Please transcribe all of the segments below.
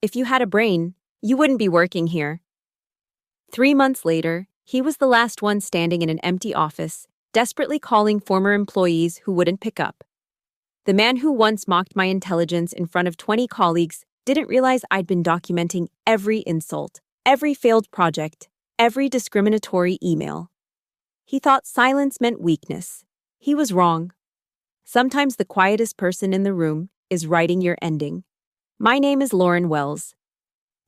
If you had a brain, you wouldn't be working here." 3 months later, he was the last one standing in an empty office, desperately calling former employees who wouldn't pick up. The man who once mocked my intelligence in front of 20 colleagues didn't realize I'd been documenting every insult, every failed project, every discriminatory email. He thought silence meant weakness. He was wrong. Sometimes the quietest person in the room is writing your ending. My name is Lauren Wells.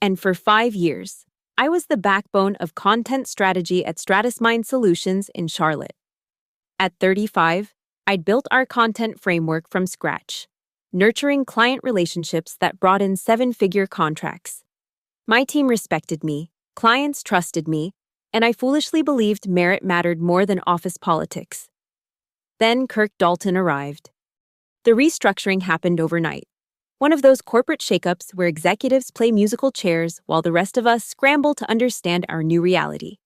And for 5 years, I was the backbone of content strategy at Stratusmind Solutions in Charlotte. At 35, I'd built our content framework from scratch, nurturing client relationships that brought in 7-figure contracts. My team respected me, clients trusted me, and I foolishly believed merit mattered more than office politics. Then Kirk Dalton arrived. The restructuring happened overnight. One of those corporate shakeups where executives play musical chairs while the rest of us scramble to understand our new reality.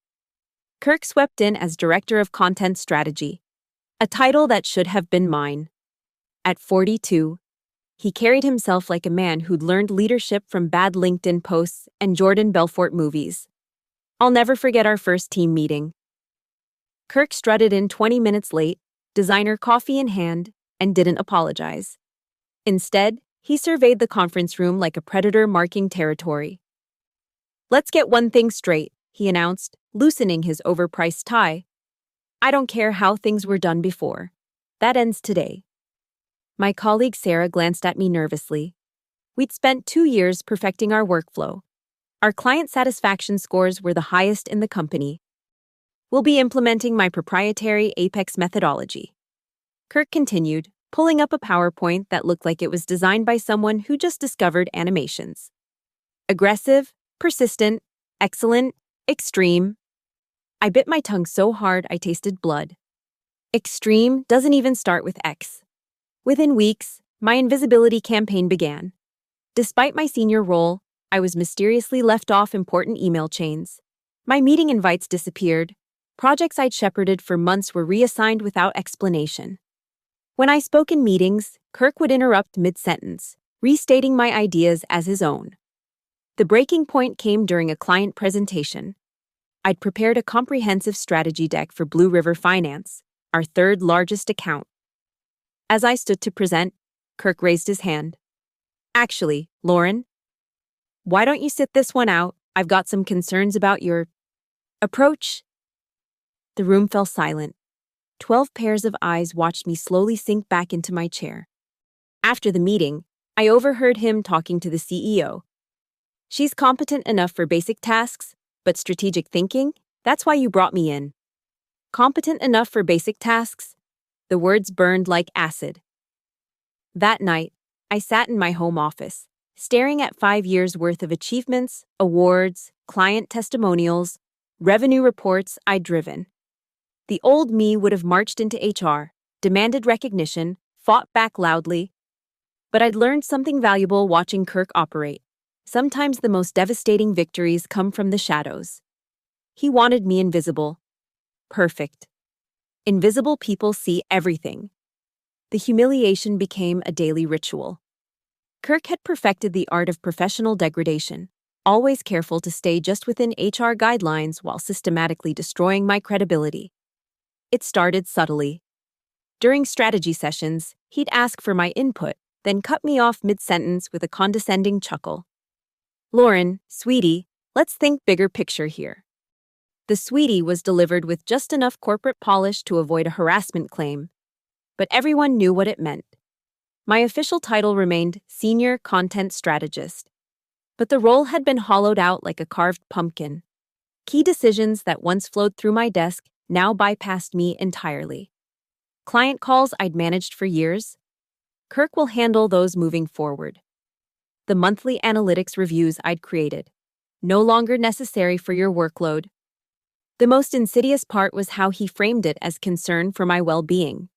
Kirk swept in as Director of Content Strategy, a title that should have been mine. At 42, he carried himself like a man who'd learned leadership from bad LinkedIn posts and Jordan Belfort movies. I'll never forget our first team meeting. Kirk strutted in 20 minutes late, designer coffee in hand, and didn't apologize. Instead, he surveyed the conference room like a predator marking territory. "Let's get one thing straight," he announced, loosening his overpriced tie. "I don't care how things were done before. That ends today." My colleague Sarah glanced at me nervously. We'd spent 2 years perfecting our workflow. Our client satisfaction scores were the highest in the company. "We'll be implementing my proprietary Apex methodology," Kirk continued, pulling up a PowerPoint that looked like it was designed by someone who just discovered animations. "Aggressive, persistent, excellent, extreme." I bit my tongue so hard I tasted blood. Extreme doesn't even start with X. Within weeks, my invisibility campaign began. Despite my senior role, I was mysteriously left off important email chains. My meeting invites disappeared. Projects I'd shepherded for months were reassigned without explanation. When I spoke in meetings, Kirk would interrupt mid-sentence, restating my ideas as his own. The breaking point came during a client presentation. I'd prepared a comprehensive strategy deck for Blue River Finance, our third largest account. As I stood to present, Kirk raised his hand. "Actually, Lauren, why don't you sit this one out? I've got some concerns about your approach." The room fell silent. 12 pairs of eyes watched me slowly sink back into my chair. After the meeting, I overheard him talking to the CEO. "She's competent enough for basic tasks, but strategic thinking? That's why you brought me in." Competent enough for basic tasks? The words burned like acid. That night, I sat in my home office, staring at 5 years' worth of achievements, awards, client testimonials, revenue reports I'd driven. The old me would have marched into HR, demanded recognition, fought back loudly. But I'd learned something valuable watching Kirk operate. Sometimes the most devastating victories come from the shadows. He wanted me invisible. Perfect. Invisible people see everything. The humiliation became a daily ritual. Kirk had perfected the art of professional degradation, always careful to stay just within HR guidelines while systematically destroying my credibility. It started subtly. During strategy sessions, he'd ask for my input, then cut me off mid-sentence with a condescending chuckle. "Lauren, sweetie, let's think bigger picture here." The sweetie was delivered with just enough corporate polish to avoid a harassment claim, but everyone knew what it meant. My official title remained Senior Content Strategist, but the role had been hollowed out like a carved pumpkin. Key decisions that once flowed through my desk now bypassed me entirely. Client calls I'd managed for years? Kirk will handle those moving forward. The monthly analytics reviews I'd created, no longer necessary for your workload. The most insidious part was how he framed it as concern for my well-being.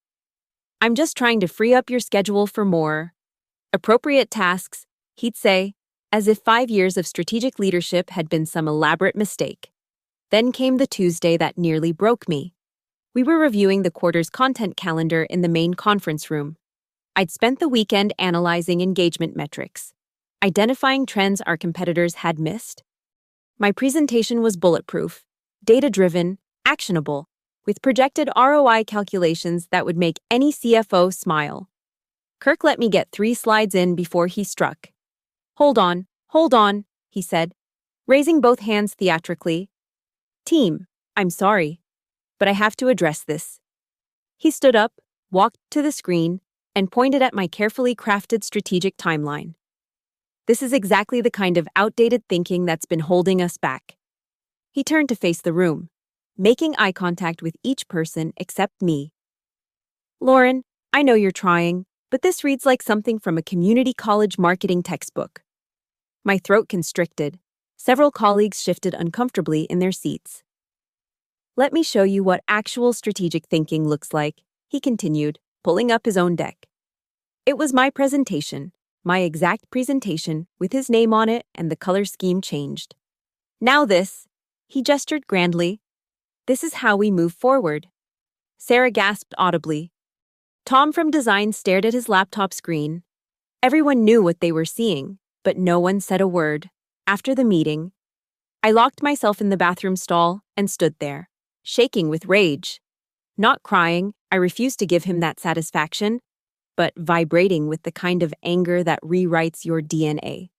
"I'm just trying to free up your schedule for more appropriate tasks," he'd say, as if 5 years of strategic leadership had been some elaborate mistake. Then came the Tuesday that nearly broke me. We were reviewing the quarter's content calendar in the main conference room. I'd spent the weekend analyzing engagement metrics. identifying trends our competitors had missed. My presentation was bulletproof, data-driven, actionable, with projected ROI calculations that would make any CFO smile. Kirk let me get 3 slides in before he struck. Hold on, he said, raising both hands theatrically. Team, I'm sorry, but I have to address this. He stood up, walked to the screen, and pointed at my carefully crafted strategic timeline. This is exactly the kind of outdated thinking that's been holding us back. He turned to face the room, making eye contact with each person except me. Lauren, I know you're trying, but this reads like something from a community college marketing textbook. My throat constricted. Several colleagues shifted uncomfortably in their seats. Let me show you what actual strategic thinking looks like, he continued, pulling up his own deck. It was my presentation, my exact presentation, with his name on it and the color scheme changed. Now this, he gestured grandly. This is how we move forward. Sarah gasped audibly. Tom from design stared at his laptop screen. Everyone knew what they were seeing, but no one said a word. After the meeting, I locked myself in the bathroom stall and stood there, shaking with rage. Not crying, I refused to give him that satisfaction, but vibrating with the kind of anger that rewrites your DNA.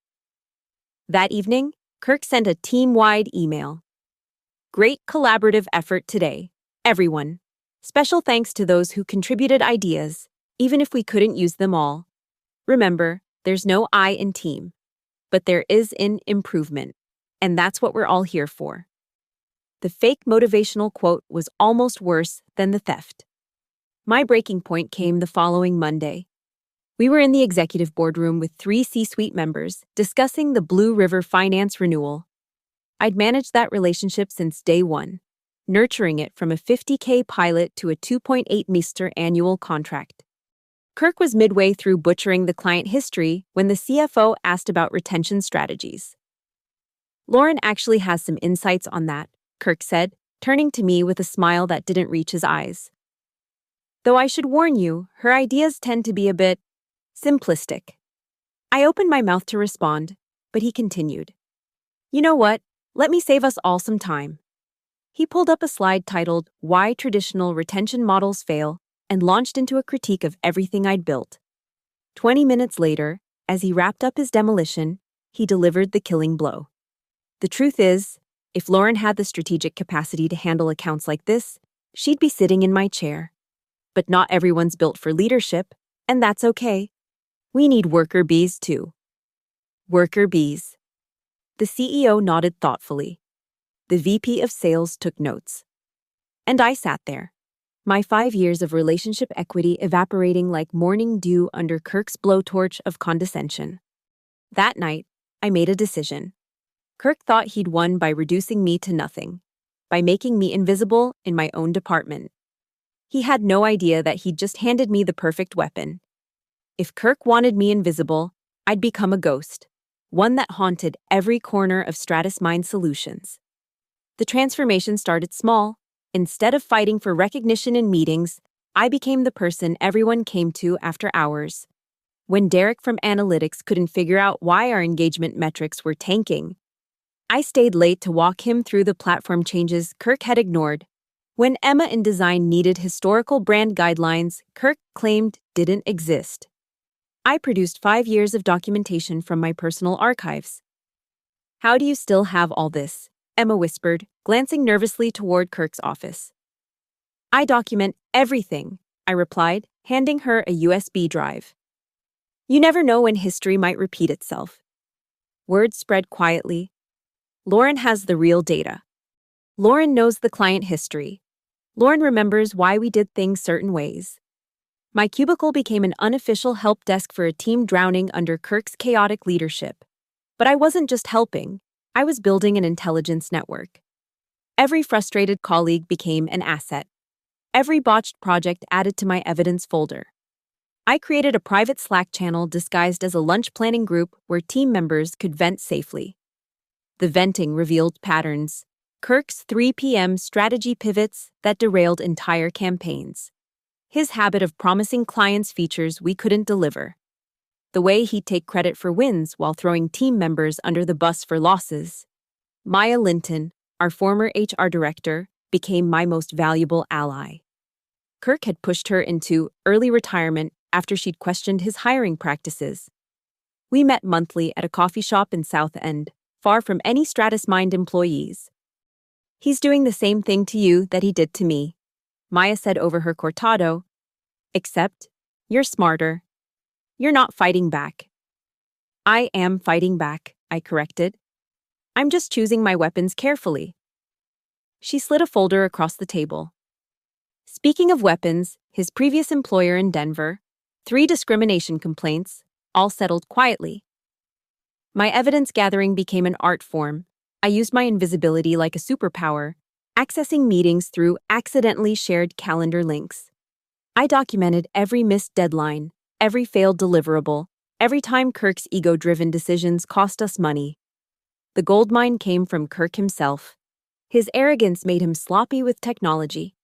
That evening, Kirk sent a team-wide email. Great collaborative effort today, everyone. Special thanks to those who contributed ideas, even if we couldn't use them all. Remember, there's no I in team, but there is in improvement, and that's what we're all here for. The fake motivational quote was almost worse than the theft. My breaking point came the following Monday. We were in the executive boardroom with 3 C-suite members discussing the Blue River finance renewal. I'd managed that relationship since day one, nurturing it from a $50K pilot to a $2.8 million annual contract. Kirk was midway through butchering the client history when the CFO asked about retention strategies. Lauren actually has some insights on that, Kirk said, turning to me with a smile that didn't reach his eyes. Though I should warn you, her ideas tend to be a bit simplistic. I opened my mouth to respond, but he continued. You know what? Let me save us all some time. He pulled up a slide titled, Why Traditional Retention Models Fail, and launched into a critique of everything I'd built. 20 minutes later, as he wrapped up his demolition, he delivered the killing blow. The truth is, if Lauren had the strategic capacity to handle accounts like this, she'd be sitting in my chair. But not everyone's built for leadership, and that's okay. We need worker bees too. Worker bees. The CEO nodded thoughtfully. The VP of sales took notes. And I sat there, my 5 years of relationship equity evaporating like morning dew under Kirk's blowtorch of condescension. That night, I made a decision. Kirk thought he'd won by reducing me to nothing, by making me invisible in my own department. He had no idea that he'd just handed me the perfect weapon. If Kirk wanted me invisible, I'd become a ghost, one that haunted every corner of Stratus Mind Solutions. The transformation started small. Instead of fighting for recognition in meetings, I became the person everyone came to after hours. When Derek from Analytics couldn't figure out why our engagement metrics were tanking, I stayed late to walk him through the platform changes Kirk had ignored. When Emma in design needed historical brand guidelines Kirk claimed didn't exist, I produced 5 years of documentation from my personal archives. How do you still have all this? Emma whispered, glancing nervously toward Kirk's office. I document everything, I replied, handing her a USB drive. You never know when history might repeat itself. Word spread quietly. Lauren has the real data. Lauren knows the client history. Lauren remembers why we did things certain ways. My cubicle became an unofficial help desk for a team drowning under Kirk's chaotic leadership. But I wasn't just helping. I was building an intelligence network. Every frustrated colleague became an asset. Every botched project added to my evidence folder. I created a private Slack channel disguised as a lunch planning group where team members could vent safely. The venting revealed patterns. Kirk's 3 p.m. strategy pivots that derailed entire campaigns. His habit of promising clients features we couldn't deliver. the way he'd take credit for wins while throwing team members under the bus for losses. Maya Linton, our former HR director, became my most valuable ally. Kirk had pushed her into early retirement after she'd questioned his hiring practices. We met monthly at a coffee shop in South End, far from any Stratus-Mind employees. "He's doing the same thing to you that he did to me," Maya said over her cortado. "Except, you're smarter. You're not fighting back." "I am fighting back," I corrected. "I'm just choosing my weapons carefully." She slid a folder across the table. Speaking of weapons, his previous employer in Denver, 3 discrimination complaints, all settled quietly. My evidence gathering became an art form. I used my invisibility like a superpower, accessing meetings through accidentally shared calendar links. I documented every missed deadline, every failed deliverable, every time Kirk's ego-driven decisions cost us money. The goldmine came from Kirk himself. His arrogance made him sloppy with technology.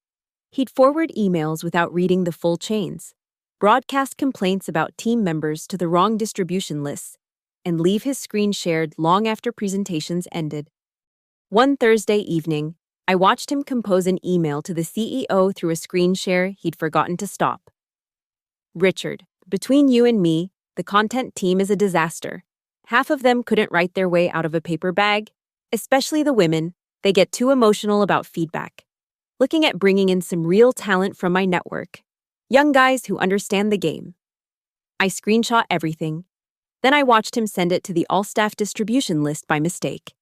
He'd forward emails without reading the full chains, broadcast complaints about team members to the wrong distribution lists, and leave his screen shared long after presentations ended. One Thursday evening, I watched him compose an email to the CEO through a screen share he'd forgotten to stop. "Richard, between you and me, the content team is a disaster. Half of them couldn't write their way out of a paper bag, especially the women. They get too emotional about feedback. Looking at bringing in some real talent from my network. Young guys who understand the game." I screenshot everything. Then I watched him send it to the all-staff distribution list by mistake.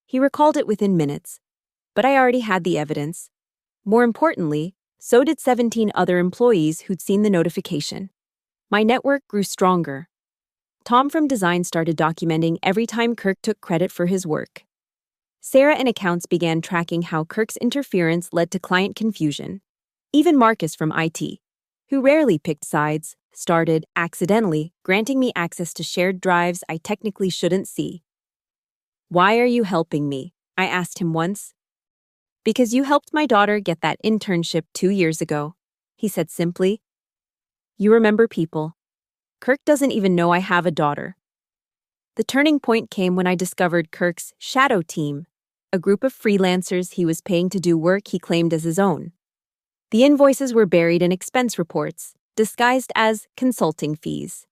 He recalled it within minutes, but I already had the evidence. More importantly, so did 17 other employees who'd seen the notification. My network grew stronger. Tom from design started documenting every time Kirk took credit for his work. Sarah in accounts began tracking how Kirk's interference led to client confusion. Even Marcus from IT, who rarely picked sides, started, accidentally, granting me access to shared drives I technically shouldn't see. "Why are you helping me?" I asked him once. "Because you helped my daughter get that internship 2 years ago," he said simply. "You remember people. Kirk doesn't even know I have a daughter." The turning point came when I discovered Kirk's shadow team, a group of freelancers he was paying to do work he claimed as his own. The invoices were buried in expense reports, disguised as consulting fees.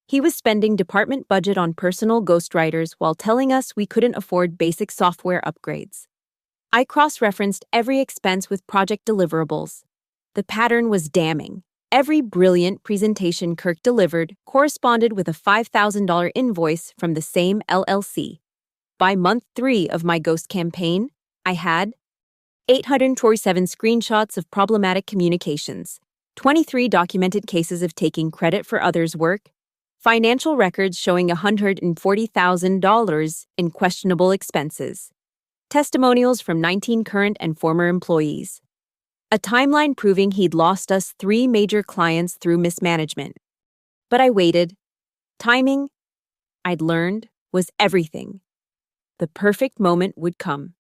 He was spending department budget on personal ghostwriters while telling us we couldn't afford basic software upgrades. I cross-referenced every expense with project deliverables. The pattern was damning. Every brilliant presentation Kirk delivered corresponded with a $5,000 invoice from the same LLC. By month 3 of my ghost campaign, I had 847 screenshots of problematic communications, 23 documented cases of taking credit for others' work, financial records showing $140,000 in questionable expenses, testimonials from 19 current and former employees, a timeline proving he'd lost us 3 major clients through mismanagement. But I waited. Timing, I'd learned, was everything. The perfect moment would come.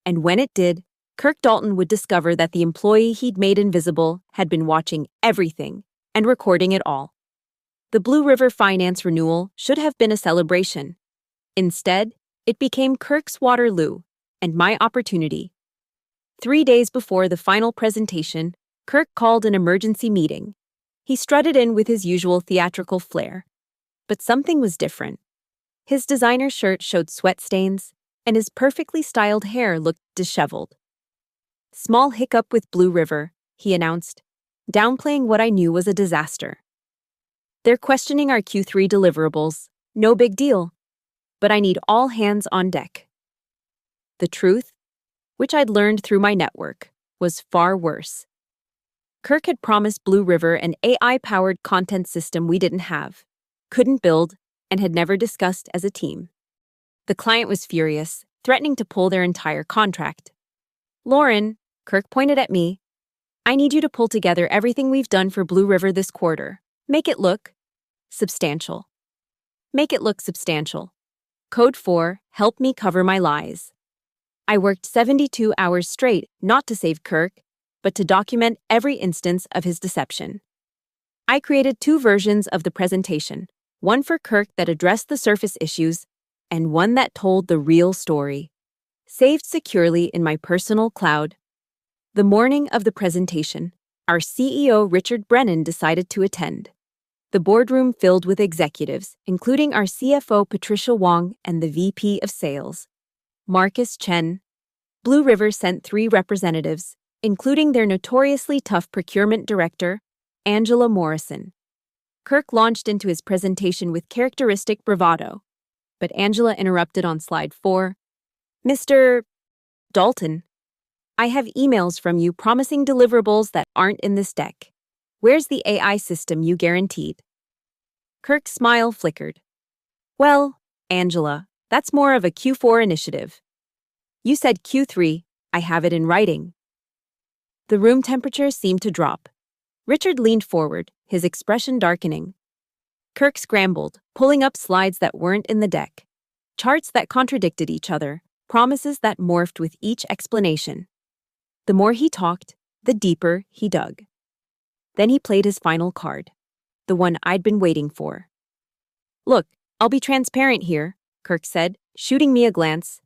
And when it did, Kirk Dalton would discover that the employee he'd made invisible had been watching everything and recording it all. The Blue River Finance renewal should have been a celebration. Instead, it became Kirk's Waterloo and my opportunity. 3 days before the final presentation, Kirk called an emergency meeting. He strutted in with his usual theatrical flair. But something was different. His designer shirt showed sweat stains, and his perfectly styled hair looked disheveled. "Small hiccup with Blue River," he announced, downplaying what I knew was a disaster. "They're questioning our Q3 deliverables. No big deal. But I need all hands on deck." The truth, which I'd learned through my network, was far worse. Kirk had promised Blue River an AI-powered content system we didn't have, couldn't build, and had never discussed as a team. The client was furious, threatening to pull their entire contract. "Lauren," Kirk pointed at me, "I need you to pull together everything we've done for Blue River this quarter. Make it look substantial. Make it look substantial. Code 4, help me cover my lies." I worked 72 hours straight, not to save Kirk, but to document every instance of his deception. I created 2 versions of the presentation, One for Kirk that addressed the surface issues, and one that told the real story. Saved securely in my personal cloud. The morning of the presentation, our CEO Richard Brennan decided to attend. The boardroom filled with executives, including our CFO Patricia Wong and the VP of Sales, Marcus Chen. Blue River sent 3 representatives, including their notoriously tough procurement director, Angela Morrison. Kirk launched into his presentation with characteristic bravado, but Angela interrupted on slide 4. Mr. Dalton, I have emails from you promising deliverables that aren't in this deck. Where's the AI system you guaranteed? Kirk's smile flickered. Well, Angela, that's more of a Q4 initiative. You said Q3, I have it in writing. The room temperature seemed to drop. Richard leaned forward, his expression darkening. Kirk scrambled, pulling up slides that weren't in the deck. Charts that contradicted each other, promises that morphed with each explanation. The more he talked, the deeper he dug. Then he played his final card, the one I'd been waiting for. Look, I'll be transparent here, Kirk said, shooting me a glance.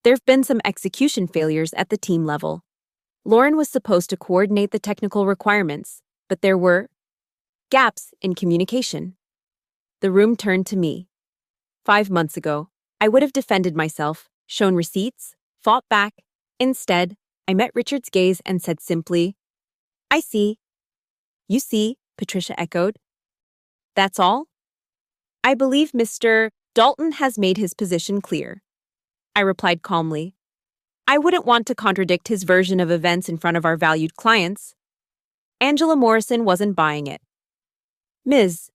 There've been some execution failures at the team level. Lauren was supposed to coordinate the technical requirements, but there were gaps in communication. The room turned to me. 5 months ago, I would have defended myself, shown receipts, fought back. Instead, I met Richard's gaze and said simply, I see. You see, Patricia echoed. That's all? I believe Mr. Dalton has made his position clear. I replied calmly. I wouldn't want to contradict his version of events in front of our valued clients. Angela Morrison wasn't buying it. Ms.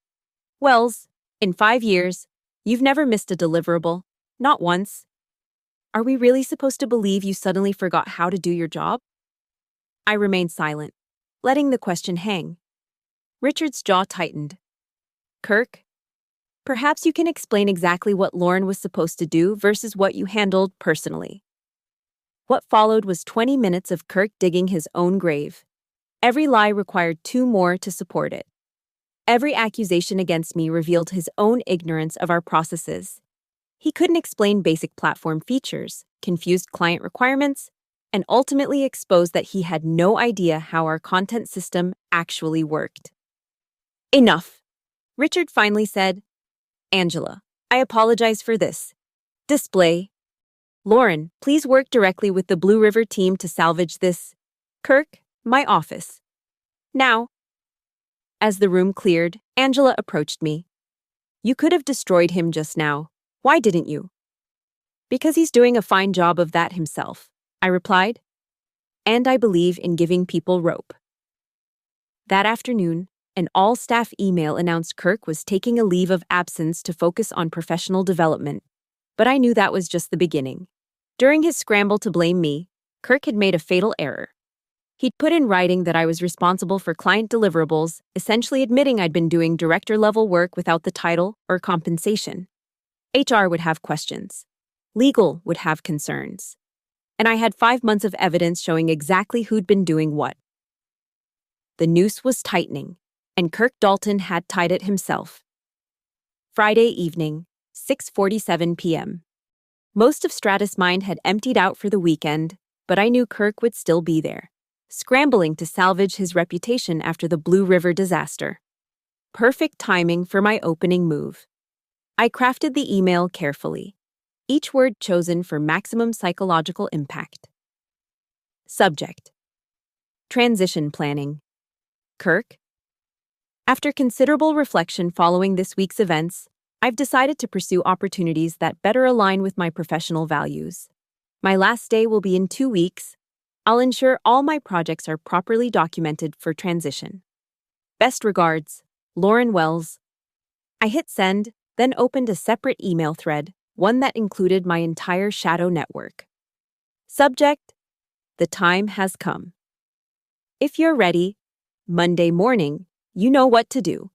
Wells, in 5 years, you've never missed a deliverable, not once. Are we really supposed to believe you suddenly forgot how to do your job? I remained silent, letting the question hang. Richard's jaw tightened. Kirk, perhaps you can explain exactly what Lauren was supposed to do versus what you handled personally. What followed was 20 minutes of Kirk digging his own grave. Every lie required 2 more to support it. Every accusation against me revealed his own ignorance of our processes. He couldn't explain basic platform features, confused client requirements, and ultimately exposed that he had no idea how our content system actually worked. Enough, Richard finally said. Angela, I apologize for this display. Lauren, please work directly with the Blue River team to salvage this. Kirk, my office. Now. As the room cleared, Angela approached me. You could have destroyed him just now. Why didn't you? Because he's doing a fine job of that himself, I replied. And I believe in giving people rope. That afternoon, an all-staff email announced Kirk was taking a leave of absence to focus on professional development. But I knew that was just the beginning. During his scramble to blame me, Kirk had made a fatal error. He'd put in writing that I was responsible for client deliverables, essentially admitting I'd been doing director-level work without the title or compensation. HR would have questions. Legal would have concerns. And I had 5 months of evidence showing exactly who'd been doing what. The noose was tightening, and Kirk Dalton had tied it himself. Friday evening, 6:47 p.m. Most of Stratus Mind had emptied out for the weekend, but I knew Kirk would still be there, scrambling to salvage his reputation after the Blue River disaster. Perfect timing for my opening move. I crafted the email carefully, each word chosen for maximum psychological impact. Subject: Transition planning. Kirk. After considerable reflection following this week's events, I've decided to pursue opportunities that better align with my professional values. My last day will be in 2 weeks. I'll ensure all my projects are properly documented for transition. Best regards, Lauren Wells. I hit send, then opened a separate email thread, one that included my entire shadow network. Subject: The time has come. If you're ready, Monday morning, you know what to do.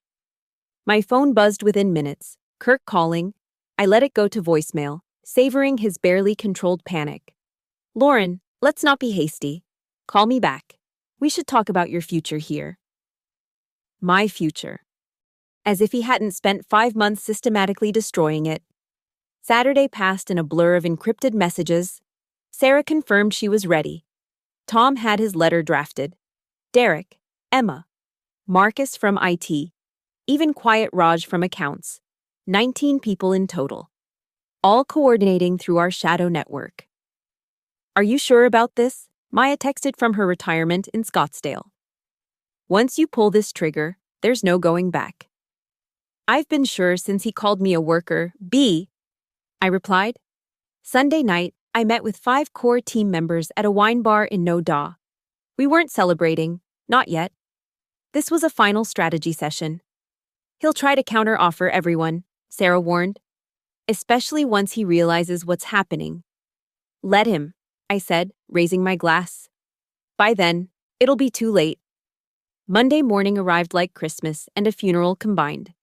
My phone buzzed within minutes, Kirk calling. I let it go to voicemail, savoring his barely controlled panic. Lauren, let's not be hasty. Call me back. We should talk about your future here. My future. as if he hadn't spent 5 months systematically destroying it. Saturday passed in a blur of encrypted messages. Sarah confirmed she was ready. Tom had his letter drafted. Derek, Emma, Marcus from IT, even Quiet Raj from accounts. 19 people in total, all coordinating through our shadow network. Are you sure about this? Maya texted from her retirement in Scottsdale. Once you pull this trigger, there's no going back. I've been sure since he called me a worker bee, I replied. Sunday night, I met with 5 core team members at a wine bar in Noda. We weren't celebrating, not yet. This was a final strategy session. He'll try to counter-offer everyone, Sarah warned, especially once he realizes what's happening. Let him, I said, raising my glass. By then, it'll be too late. Monday morning arrived like Christmas and a funeral combined.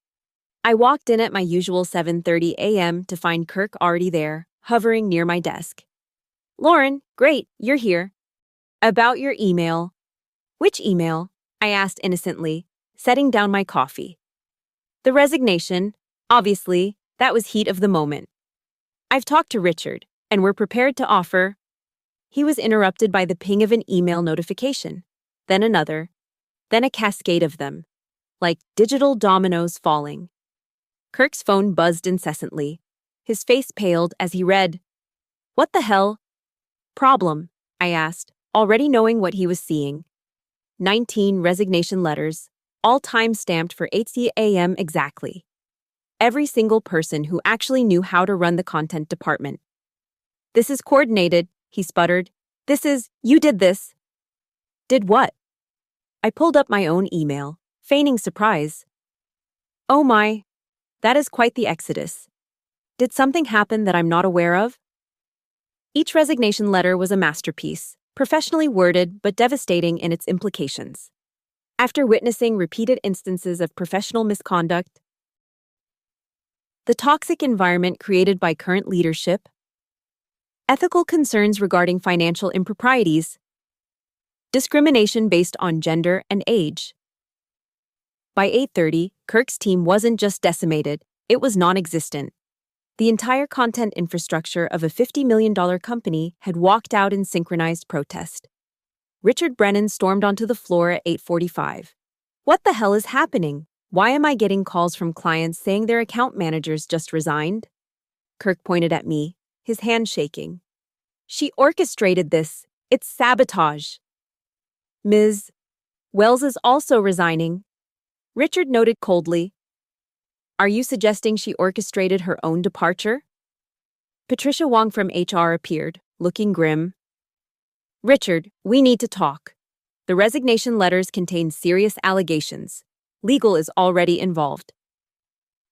I walked in at my usual 7:30 a.m. to find Kirk already there, hovering near my desk. Lauren, great, you're here. About your email. Which email? I asked innocently, setting down my coffee. The resignation, obviously, that was heat of the moment. I've talked to Richard, and we're prepared to offer. He was interrupted by the ping of an email notification, then another, then a cascade of them, like digital dominoes falling. Kirk's phone buzzed incessantly. His face paled as he read. What the hell? Problem, I asked, already knowing what he was seeing. 19 resignation letters, all time-stamped for 8 a.m. exactly. Every single person who actually knew how to run the content department. This is coordinated, he sputtered. You did this. Did what? I pulled up my own email, feigning surprise. Oh my, that is quite the exodus. Did something happen that I'm not aware of? Each resignation letter was a masterpiece, professionally worded but devastating in its implications. After witnessing repeated instances of professional misconduct, the toxic environment created by current leadership, ethical concerns regarding financial improprieties, discrimination based on gender and age. By 8:30, Kirk's team wasn't just decimated, it was non-existent. The entire content infrastructure of a $50 million company had walked out in synchronized protest. Richard Brennan stormed onto the floor at 8:45. What the hell is happening? Why am I getting calls from clients saying their account managers just resigned? Kirk pointed at me, his hand shaking. She orchestrated this. It's sabotage. Ms. Wells is also resigning. Richard noted coldly. Are you suggesting she orchestrated her own departure? Patricia Wong from HR appeared, looking grim. Richard, we need to talk. The resignation letters contain serious allegations. Legal is already involved.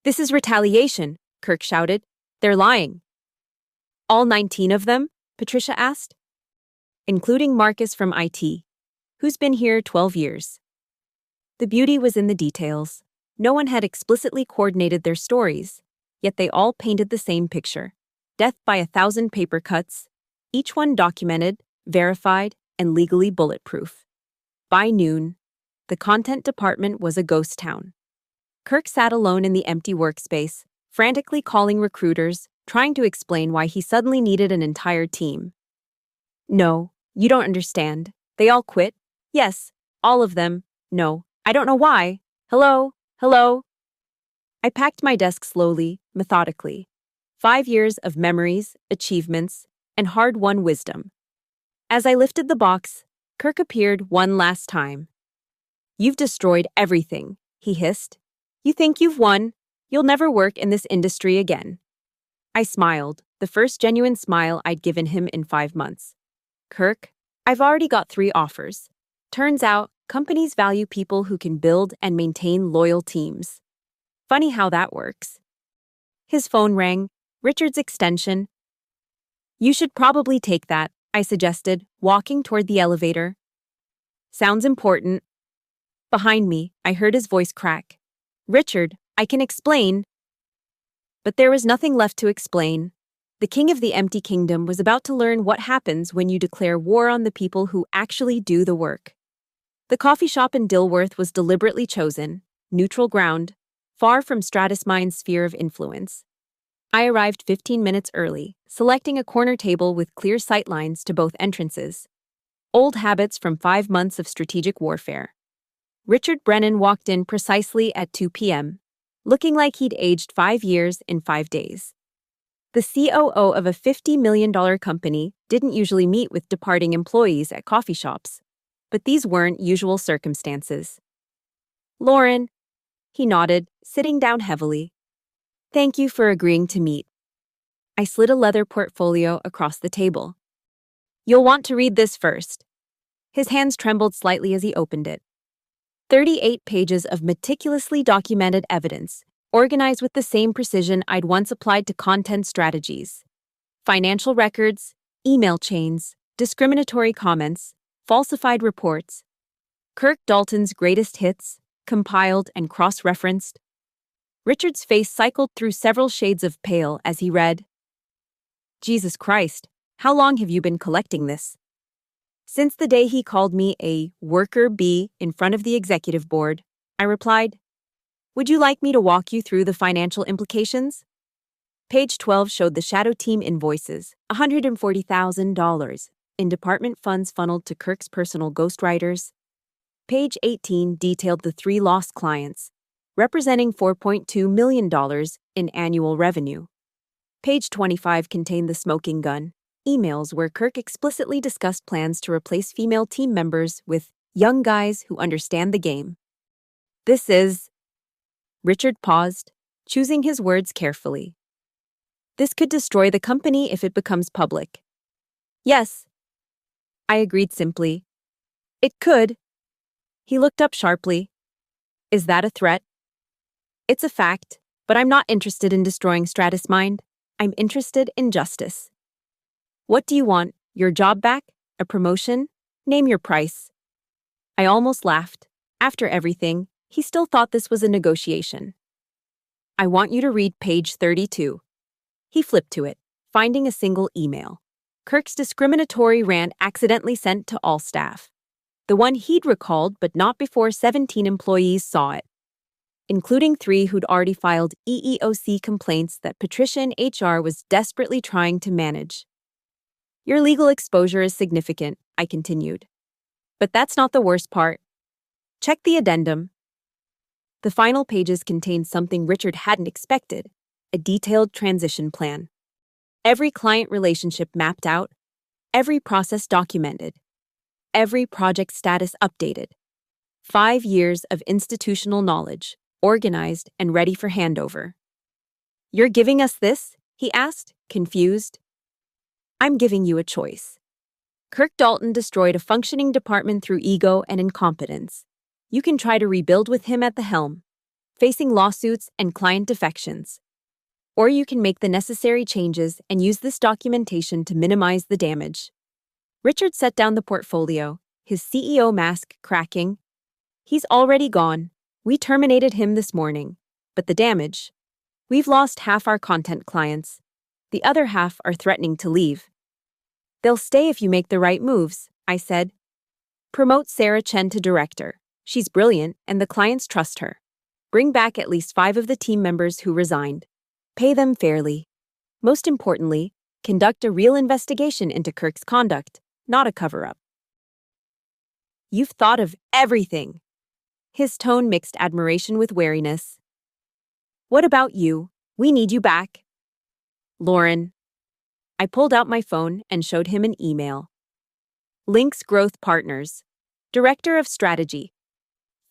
This is retaliation, Kirk shouted. They're lying. All 19 of them? Patricia asked. Including Marcus from IT, who's been here 12 years. The beauty was in the details. No one had explicitly coordinated their stories, yet they all painted the same picture. Death by 1,000 paper cuts, each one documented, verified, and legally bulletproof. By noon, the content department was a ghost town. Kirk sat alone in the empty workspace, frantically calling recruiters, trying to explain why he suddenly needed an entire team. No, you don't understand. They all quit. Yes, all of them. No, I don't know why. Hello? I packed my desk slowly, methodically. 5 years of memories, achievements, and hard-won wisdom. As I lifted the box, Kirk appeared one last time. You've destroyed everything, he hissed. You think you've won? You'll never work in this industry again. I smiled, the first genuine smile I'd given him in 5 months. Kirk, I've already got 3 offers. Turns out, companies value people who can build and maintain loyal teams. Funny how that works. His phone rang, Richard's extension. You should probably take that, I suggested, walking toward the elevator. Sounds important. Behind me, I heard his voice crack. Richard, I can explain. But there was nothing left to explain. The king of the empty kingdom was about to learn what happens when you declare war on the people who actually do the work. The coffee shop in Dilworth was deliberately chosen, neutral ground, far from StratusMind's sphere of influence. I arrived 15 minutes early, selecting a corner table with clear sightlines to both entrances. Old habits from 5 months of strategic warfare. Richard Brennan walked in precisely at 2 p.m., looking like he'd aged 5 years in 5 days. The COO of a $50 million company didn't usually meet with departing employees at coffee shops, but these weren't usual circumstances. "Lauren," he nodded, sitting down heavily. "Thank you for agreeing to meet." I slid a leather portfolio across the table. "You'll want to read this first." His hands trembled slightly as he opened it. 38 pages of meticulously documented evidence, organized with the same precision I'd once applied to content strategies. Financial records, email chains, discriminatory comments, falsified reports. Kirk Dalton's greatest hits, compiled and cross-referenced. Richard's face cycled through several shades of pale as he read. "Jesus Christ, how long have you been collecting this?" "Since the day he called me a worker bee in front of the executive board," I replied. "Would you like me to walk you through the financial implications?" Page 12 showed the Shadow Team invoices, $140,000, in department funds funneled to Kirk's personal ghostwriters. Page 18 detailed the 3 lost clients, representing $4.2 million in annual revenue. Page 25 contained the smoking gun, emails where Kirk explicitly discussed plans to replace female team members with young guys who understand the game. "This is..." Richard paused, choosing his words carefully. "This could destroy the company if it becomes public." "Yes," I agreed simply. "It could." He looked up sharply. "Is that a threat?" "It's a fact, but I'm not interested in destroying StratusMind. I'm interested in justice." "What do you want? Your job back? A promotion? Name your price." I almost laughed. After everything, he still thought this was a negotiation. "I want you to read page 32. He flipped to it, finding a single email. Kirk's discriminatory rant accidentally sent to all staff. The one he'd recalled, but not before 17 employees saw it, including 3 who'd already filed EEOC complaints that Patricia in HR was desperately trying to manage. "Your legal exposure is significant," I continued. "But that's not the worst part. Check the addendum." The final pages contained something Richard hadn't expected, a detailed transition plan. Every client relationship mapped out, every process documented, every project status updated. 5 years of institutional knowledge, organized and ready for handover. "You're giving us this?" he asked, confused. "I'm giving you a choice. Kirk Dalton destroyed a functioning department through ego and incompetence. You can try to rebuild with him at the helm, facing lawsuits and client defections. Or you can make the necessary changes and use this documentation to minimize the damage." Richard set down the portfolio, his CEO mask cracking. "He's already gone. We terminated him this morning. But the damage? We've lost half our content clients. The other half are threatening to leave." "They'll stay if you make the right moves," I said. "Promote Sarah Chen to director. She's brilliant and the clients trust her. Bring back at least 5 of the team members who resigned. Pay them fairly. Most importantly, conduct a real investigation into Kirk's conduct, not a cover-up." "You've thought of everything." His tone mixed admiration with wariness. "What about you? We need you back." "Lauren." I pulled out my phone and showed him an email. "Links Growth Partners. Director of Strategy.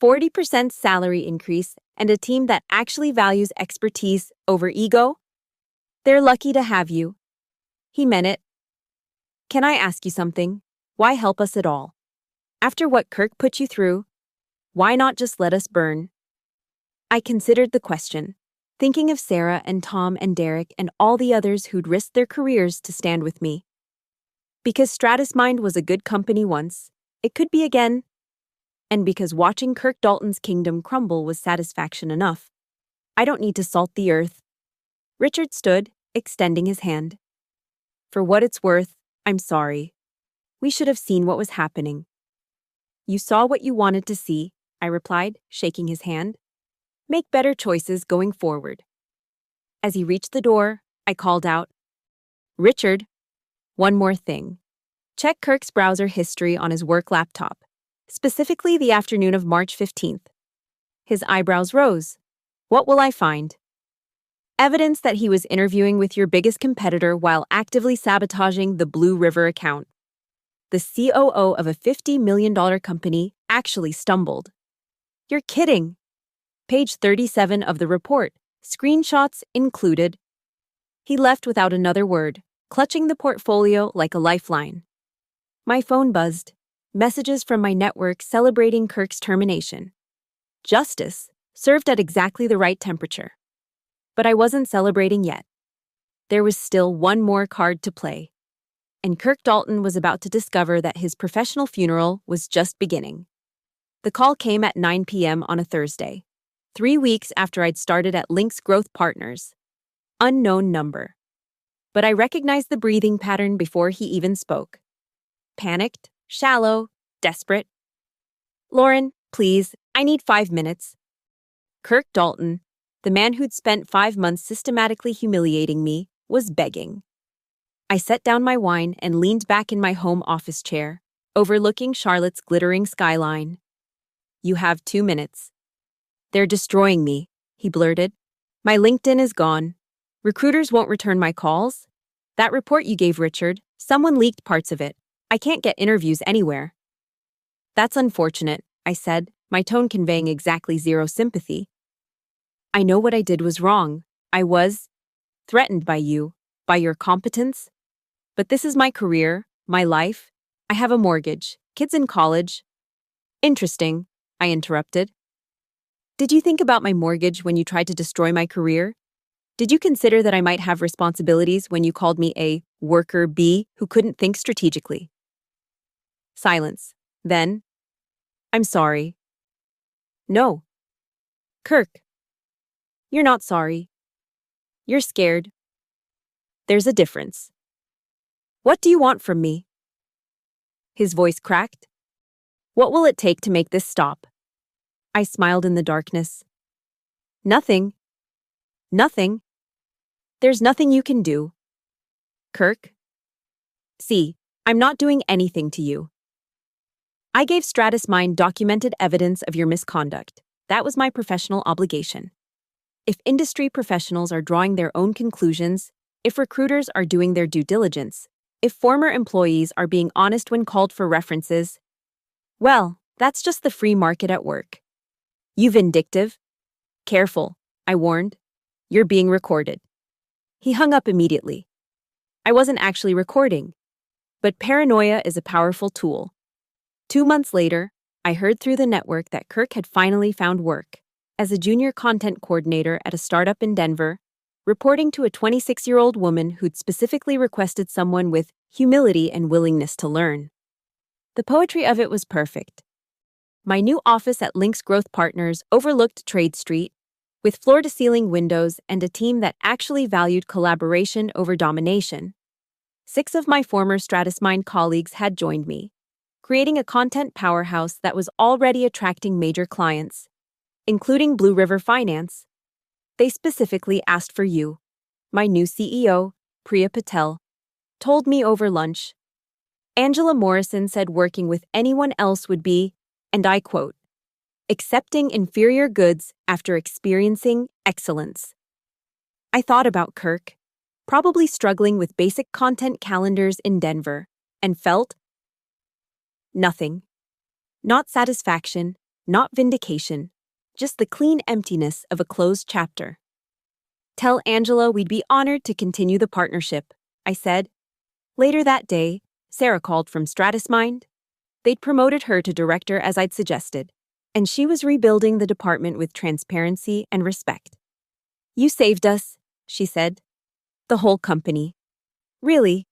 40% salary increase and a team that actually values expertise over ego? They're lucky to have you." He meant it. "Can I ask you something? Why help us at all? After what Kirk put you through, why not just let us burn?" I considered the question, thinking of Sarah and Tom and Derek and all the others who'd risked their careers to stand with me. Because StratusMind was a good company once, it could be again. And because watching Kirk Dalton's kingdom crumble was satisfaction enough, I don't need to salt the earth. Richard stood, extending his hand. "For what it's worth, I'm sorry. We should have seen what was happening." "You saw what you wanted to see," I replied, shaking his hand. Make better choices going forward. As he reached the door, I called out, Richard, one more thing. Check Kirk's browser history on his work laptop, specifically the afternoon of March 15th. His eyebrows rose. What will I find? Evidence that he was interviewing with your biggest competitor while actively sabotaging the Blue River account. The COO of a $50 million company actually stumbled. You're kidding. Page 37 of the report, screenshots included. He left without another word, clutching the portfolio like a lifeline. My phone buzzed. Messages from my network celebrating Kirk's termination. Justice, served at exactly the right temperature. But I wasn't celebrating yet. There was still one more card to play. And Kirk Dalton was about to discover that his professional funeral was just beginning. The call came at 9 p.m. on a Thursday, 3 weeks after I'd started at Lynx Growth Partners. Unknown number. But I recognized the breathing pattern before he even spoke. Panicked, shallow, desperate. Lauren, please, I need 5 minutes. Kirk Dalton, the man who'd spent 5 months systematically humiliating me, was begging. I set down my wine and leaned back in my home office chair, overlooking Charlotte's glittering skyline. You have 2 minutes. They're destroying me, he blurted. My LinkedIn is gone. Recruiters won't return my calls. That report you gave Richard, someone leaked parts of it. I can't get interviews anywhere. That's unfortunate, I said, my tone conveying exactly zero sympathy. I know what I did was wrong. I was threatened by you, by your competence. But this is my career, my life. I have a mortgage, kids in college. Interesting, I interrupted. Did you think about my mortgage when you tried to destroy my career? Did you consider that I might have responsibilities when you called me a worker bee who couldn't think strategically? Silence. Then, I'm sorry. No. Kirk. You're not sorry. You're scared. There's a difference. What do you want from me? His voice cracked. What will it take to make this stop? I smiled in the darkness. Nothing. Nothing. There's nothing you can do. Kirk? See, I'm not doing anything to you. I gave StratusMind documented evidence of your misconduct. That was my professional obligation. If industry professionals are drawing their own conclusions, if recruiters are doing their due diligence, if former employees are being honest when called for references, well, that's just the free market at work. You vindictive? Careful, I warned. You're being recorded. He hung up immediately. I wasn't actually recording, but paranoia is a powerful tool. 2 months later, I heard through the network that Kirk had finally found work as a junior content coordinator at a startup in Denver, reporting to a 26-year-old woman who'd specifically requested someone with humility and willingness to learn. The poetry of it was perfect. My new office at Lynx Growth Partners overlooked Trade Street, with floor-to-ceiling windows and a team that actually valued collaboration over domination. 6 of my former StratusMind colleagues had joined me, creating a content powerhouse that was already attracting major clients, including Blue River Finance. They specifically asked for you. My new CEO, Priya Patel, told me over lunch. Angela Morrison said working with anyone else would be, and I quote, accepting inferior goods after experiencing excellence. I thought about Kirk, probably struggling with basic content calendars in Denver, and felt nothing. Not satisfaction, not vindication, just the clean emptiness of a closed chapter. Tell Angela we'd be honored to continue the partnership, I said. Later that day, Sarah called from StratusMind. They'd promoted her to director as I'd suggested, and she was rebuilding the department with transparency and respect. You saved us, she said. The whole company. Really?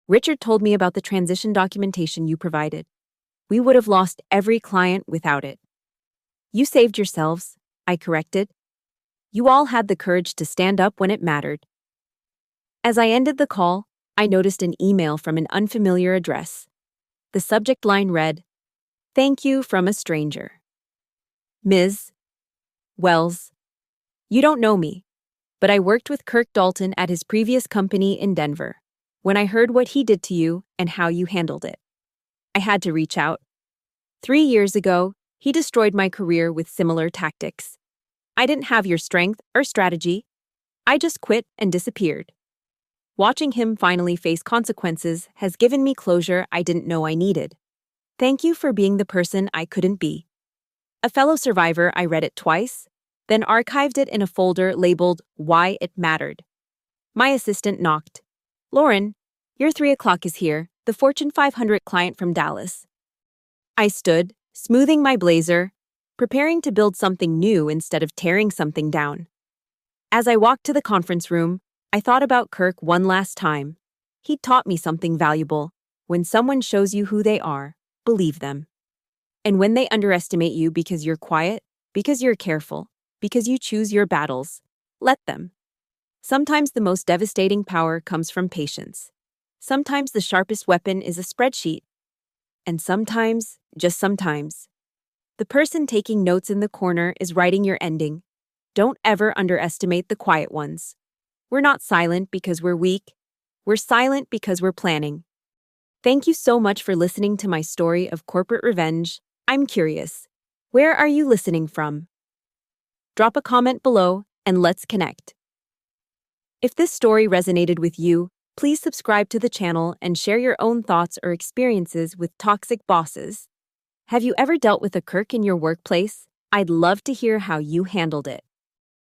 Richard told me about the transition documentation you provided. We would have lost every client without it. You saved yourselves, I corrected. You all had the courage to stand up when it mattered. As I ended the call, I noticed an email from an unfamiliar address. The subject line read, "Thank you from a stranger. Ms. Wells, you don't know me, but I worked with Kirk Dalton at his previous company in Denver. When I heard what he did to you and how you handled it, I had to reach out. 3 years ago, he destroyed my career with similar tactics. I didn't have your strength or strategy. I just quit and disappeared. Watching him finally face consequences has given me closure I didn't know I needed. Thank you for being the person I couldn't be. A fellow survivor, I read it twice, then archived it in a folder labeled Why It Mattered. My assistant knocked. Lauren, your 3 o'clock is here, the Fortune 500 client from Dallas. I stood, smoothing my blazer, preparing to build something new instead of tearing something down. As I walked to the conference room, I thought about Kirk one last time. He taught me something valuable. When someone shows you who they are, believe them. And when they underestimate you because you're quiet, because you're careful, because you choose your battles, let them. Sometimes the most devastating power comes from patience. Sometimes the sharpest weapon is a spreadsheet. And sometimes, just sometimes, the person taking notes in the corner is writing your ending. Don't ever underestimate the quiet ones. We're not silent because we're weak. We're silent because we're planning. Thank you so much for listening to my story of corporate revenge. I'm curious. Where are you listening from? Drop a comment below and let's connect. If this story resonated with you, please subscribe to the channel and share your own thoughts or experiences with toxic bosses. Have you ever dealt with a Kirk in your workplace? I'd love to hear how you handled it.